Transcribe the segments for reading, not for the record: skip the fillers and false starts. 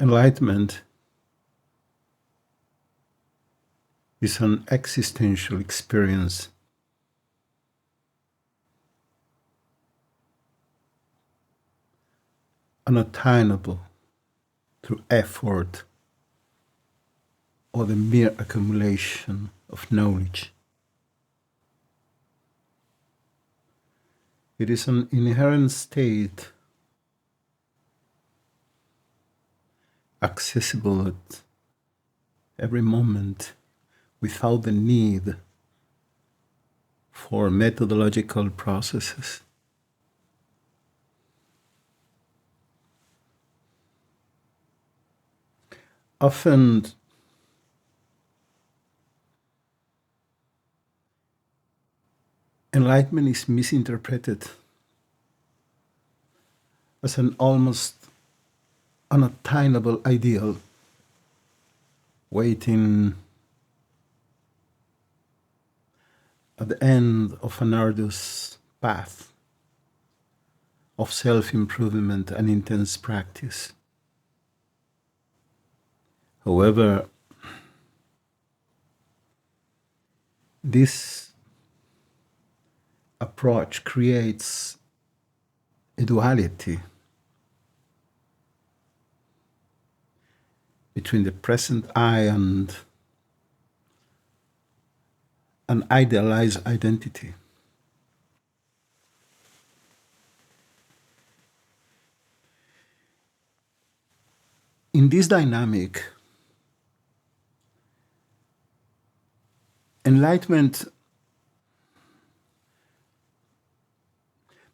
Enlightenment is an existential experience unattainable through effort or the mere accumulation of knowledge. It is an inherent state accessible at every moment without the need for methodological processes. Often enlightenment is misinterpreted as an almost unattainable ideal waiting at the end of an arduous path of self-improvement and intense practice. However, this approach creates a duality between the present I and an idealized identity. In this dynamic, enlightenment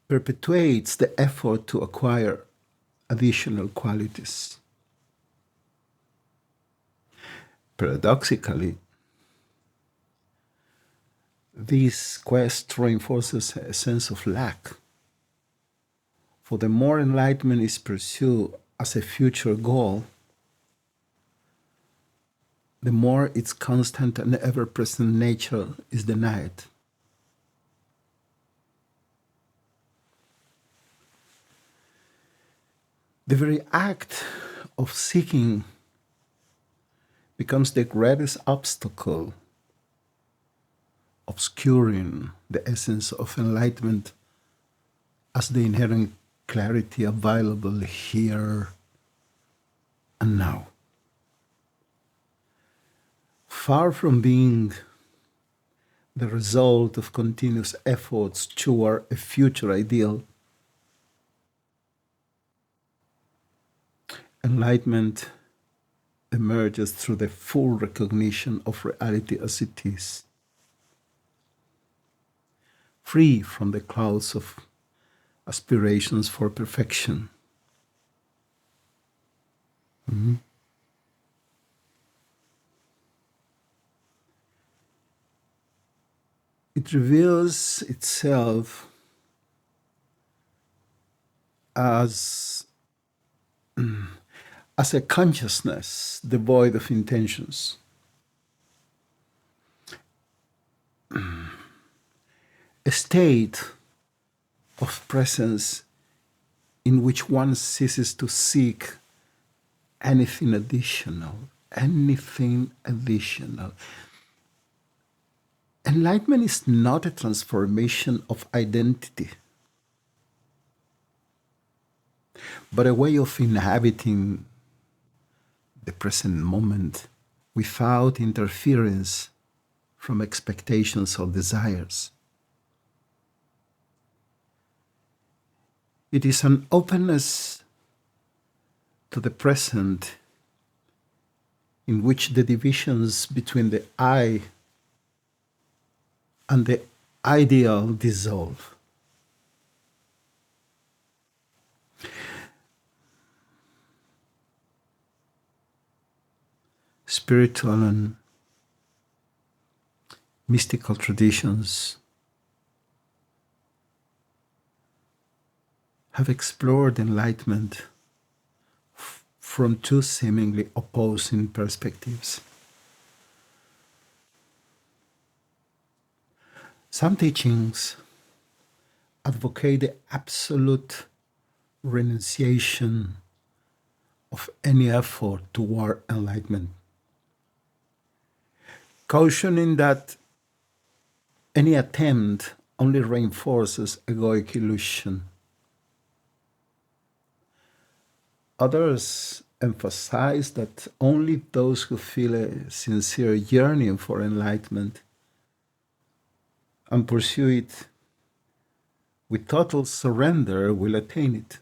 perpetuates the effort to acquire additional qualities. Paradoxically, this quest reinforces a sense of lack, for the more enlightenment is pursued as a future goal, the more its constant and ever-present nature is denied. The very act of seeking becomes the greatest obstacle, obscuring the essence of enlightenment as the inherent clarity available here and now. Far from being the result of continuous efforts toward a future ideal, enlightenment emerges through the full recognition of reality as it is, free from the clouds of aspirations for perfection. Mm-hmm. It reveals itself as a consciousness devoid of intentions, a state of presence in which one ceases to seek anything additional. Enlightenment is not a transformation of identity, but a way of inhabiting the present moment without interference from expectations or desires. It is an openness to the present in which the divisions between the I and the ideal dissolve. Spiritual and mystical traditions have explored enlightenment from two seemingly opposing perspectives. Some teachings advocate the absolute renunciation of any effort toward enlightenment, cautioning that any attempt only reinforces egoic illusion. Others emphasize that only those who feel a sincere yearning for enlightenment and pursue it with total surrender will attain it.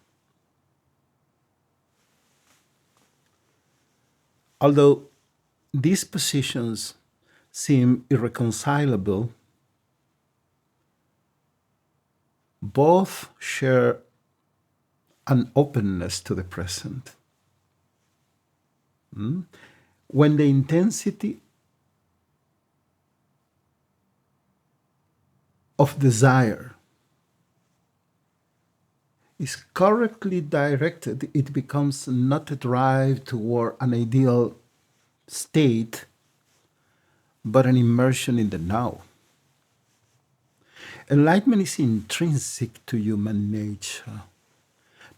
Although these positions seem irreconcilable, both share an openness to the present. When the intensity of desire is correctly directed, it becomes not a drive toward an ideal state, but an immersion in the now. Enlightenment is intrinsic to human nature,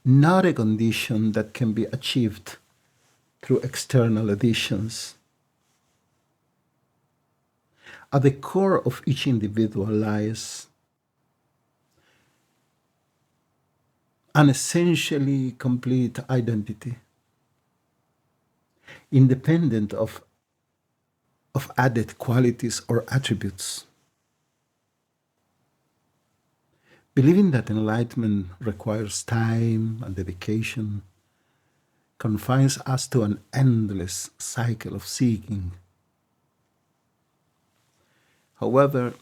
not a condition that can be achieved through external additions. At the core of each individual lies an essentially complete identity, independent of added qualities or attributes. Believing that enlightenment requires time and dedication confines us to an endless cycle of seeking. However,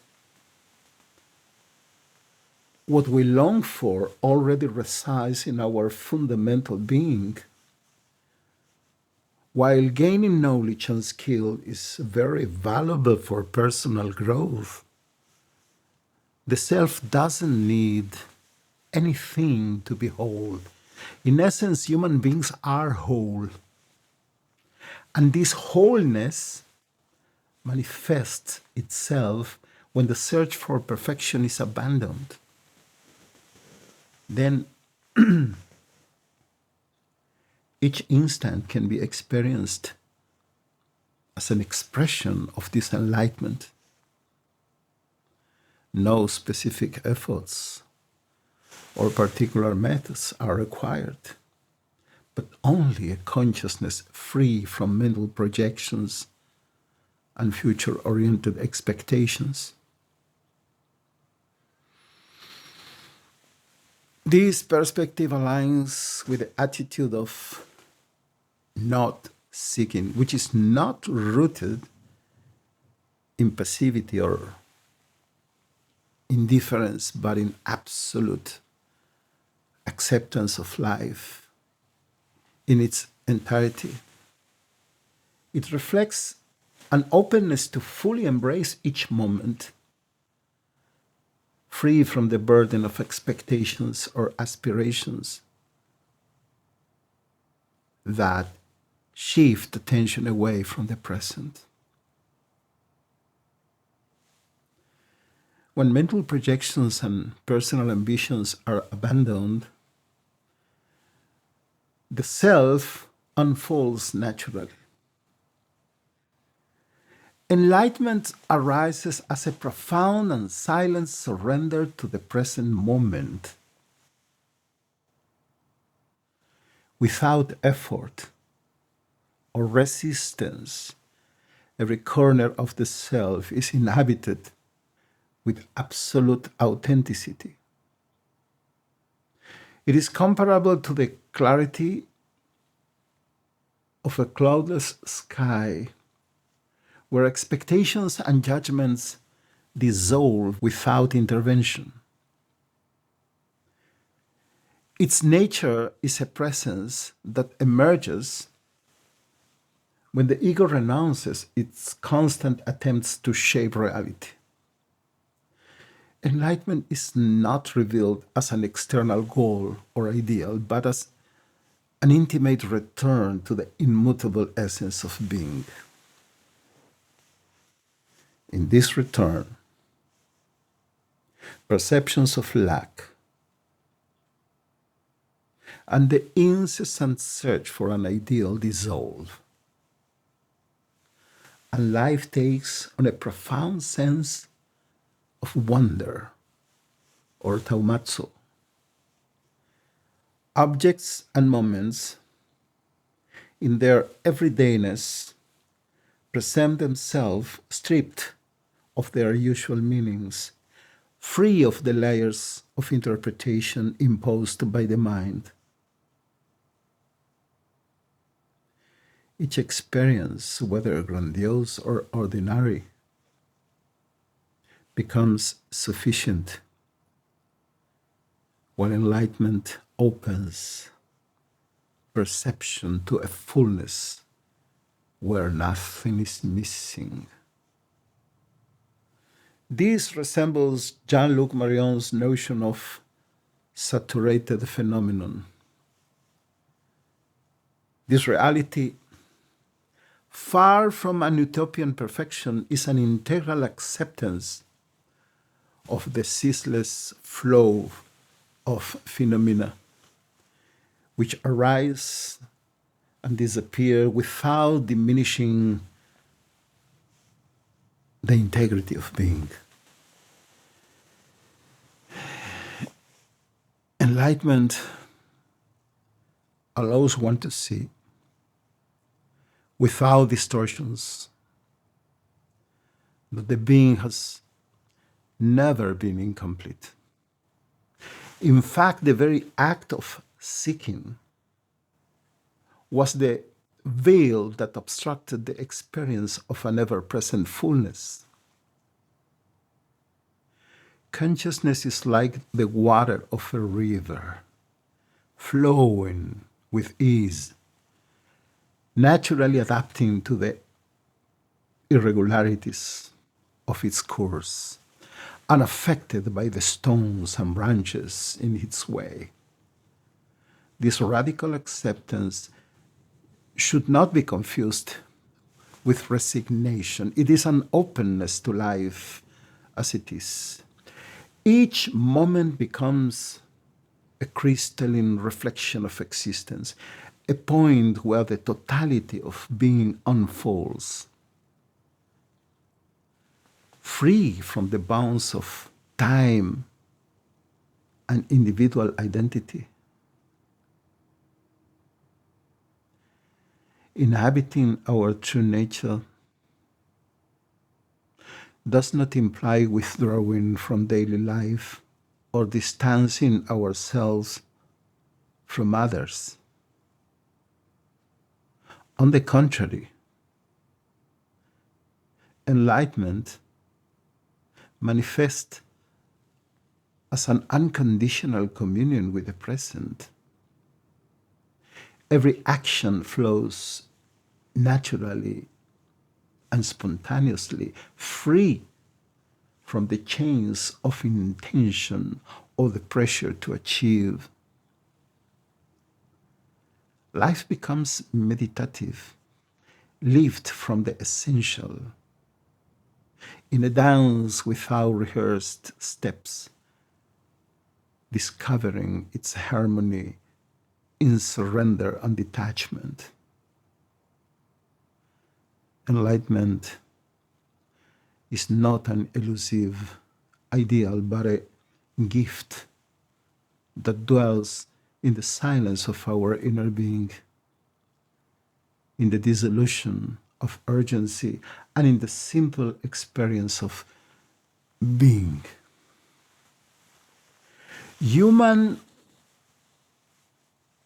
what we long for already resides in our fundamental being. While gaining knowledge and skill is very valuable for personal growth, the self doesn't need anything to be whole. In essence, human beings are whole. And this wholeness manifests itself when the search for perfection is abandoned. Then each instant can be experienced as an expression of this enlightenment. No specific efforts or particular methods are required, but only a consciousness free from mental projections and future-oriented expectations. This perspective aligns with the attitude of not seeking, which is not rooted in passivity or indifference, but in absolute acceptance of life in its entirety. It reflects an openness to fully embrace each moment, free from the burden of expectations or aspirations that shift attention away from the present. When mental projections and personal ambitions are abandoned, the self unfolds naturally. Enlightenment arises as a profound and silent surrender to the present moment. Without effort or resistance, every corner of the self is inhabited with absolute authenticity. It is comparable to the clarity of a cloudless sky, where expectations and judgments dissolve without intervention. Its nature is a presence that emerges when the ego renounces its constant attempts to shape reality. Enlightenment is not revealed as an external goal or ideal, but as an intimate return to the immutable essence of being. In this return, perceptions of lack and the incessant search for an ideal dissolve, and life takes on a profound sense of wonder or taumatsu. Objects and moments in their everydayness present themselves stripped of their usual meanings, free of the layers of interpretation imposed by the mind. Each experience, whether grandiose or ordinary, becomes sufficient, while enlightenment opens perception to a fullness where nothing is missing. This resembles Jean-Luc Marion's notion of saturated phenomenon. This reality, far from an utopian perfection, is an integral acceptance of the ceaseless flow of phenomena, which arise and disappear without diminishing the integrity of being. Enlightenment allows one to see, without distortions, that the being has never been incomplete. In fact, the very act of seeking was the veil that obstructed the experience of an ever-present fullness. Consciousness is like the water of a river, flowing with ease, naturally adapting to the irregularities of its course, unaffected by the stones and branches in its way. This radical acceptance should not be confused with resignation. It is an openness to life as it is. Each moment becomes a crystalline reflection of existence, a point where the totality of being unfolds, free from the bounds of time and individual identity. Inhabiting our true nature does not imply withdrawing from daily life or distancing ourselves from others. On the contrary, enlightenment manifests as an unconditional communion with the present. Every action flows naturally and spontaneously, free from the chains of intention or the pressure to achieve. Life becomes meditative, lived from the essential, in a dance without rehearsed steps, discovering its harmony in surrender and detachment. Enlightenment is not an elusive ideal, but a gift that dwells in the silence of our inner being, in the dissolution of urgency, and in the simple experience of being.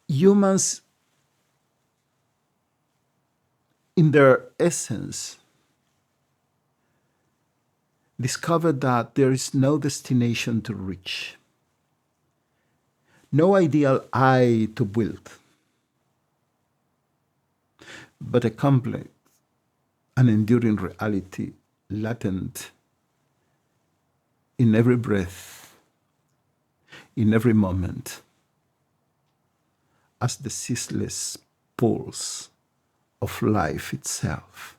Humans, in their essence, discover that there is no destination to reach, no ideal I to build, but a complex and enduring reality latent in every breath, in every moment, as the ceaseless pulse of life itself.